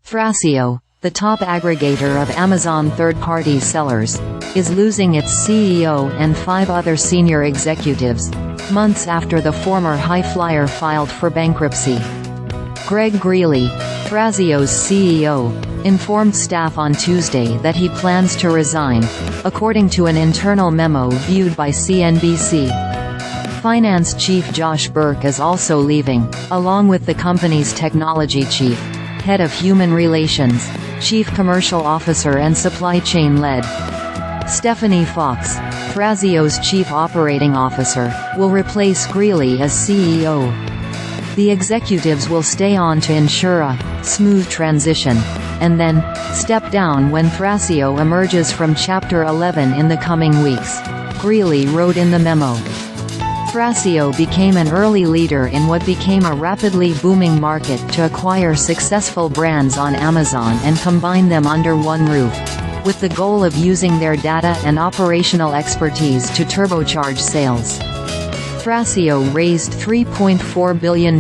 Thrasio, the top aggregator of Amazon third-party sellers, is losing its CEO and 5 other senior executives, months after the former high-flyer filed for bankruptcy. Greg Greeley, Thrasio's CEO, informed staff on Tuesday that he plans to resign, according to an internal memo viewed by CNBC. Finance chief Josh Burke is also leaving, along with the company's technology chief, head of human relations, chief commercial officer and supply chain lead. Stephanie Fox, Thrasio's chief operating officer, will replace Greeley as CEO. The executives will stay on to ensure a smooth transition, and then step down when Thrasio emerges from Chapter 11 in the coming weeks, Greeley wrote in the memo. Thrasio became an early leader in what became a rapidly booming market to acquire successful brands on Amazon and combine them under one roof, with the goal of using their data and operational expertise to turbocharge sales. Thrasio raised $3.4 billion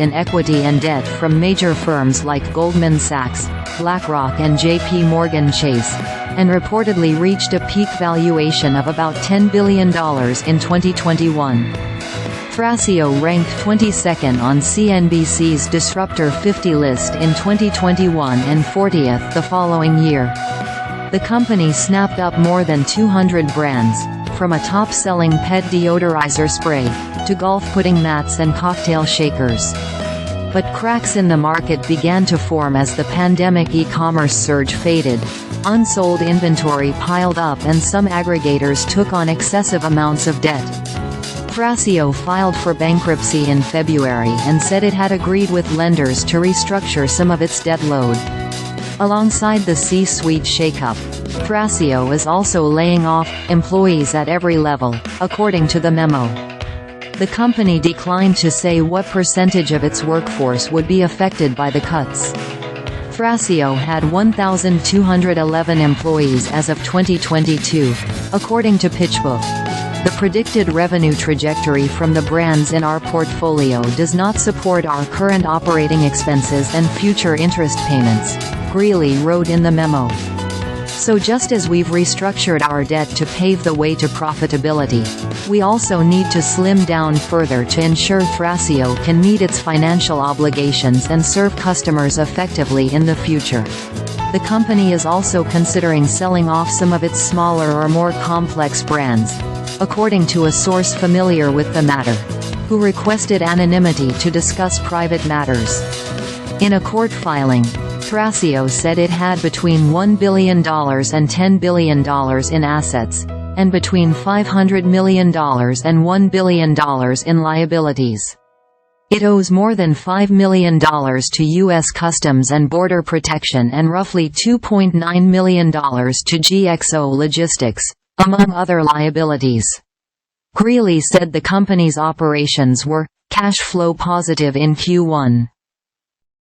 in equity and debt from major firms like Goldman Sachs, BlackRock and J.P. Morgan Chase, and reportedly reached a peak valuation of about $10 billion in 2021. Thrasio ranked 22nd on CNBC's Disruptor 50 list in 2021 and 40th the following year. The company snapped up more than 200 brands, from a top-selling pet deodorizer spray, to golf putting mats and cocktail shakers. But cracks in the market began to form as the pandemic e-commerce surge faded, unsold inventory piled up and some aggregators took on excessive amounts of debt. Thrasio filed for bankruptcy in February and said it had agreed with lenders to restructure some of its debt load. Alongside the C-suite shakeup, Thrasio is also laying off employees at every level, according to the memo. The company declined to say what percentage of its workforce would be affected by the cuts. Thrasio had 1,211 employees as of 2022, according to PitchBook. The predicted revenue trajectory from the brands in our portfolio does not support our current operating expenses and future interest payments, Greeley wrote in the memo. So just as we've restructured our debt to pave the way to profitability, we also need to slim down further to ensure Thrasio can meet its financial obligations and serve customers effectively in the future. The company is also considering selling off some of its smaller or more complex brands, according to a source familiar with the matter, who requested anonymity to discuss private matters. In a court filing, Thrasio said it had between $1 billion and $10 billion in assets, and between $500 million and $1 billion in liabilities. It owes more than $5 million to U.S. Customs and Border Protection and roughly $2.9 million to GXO Logistics, among other liabilities. Greeley said the company's operations were cash flow positive in Q1.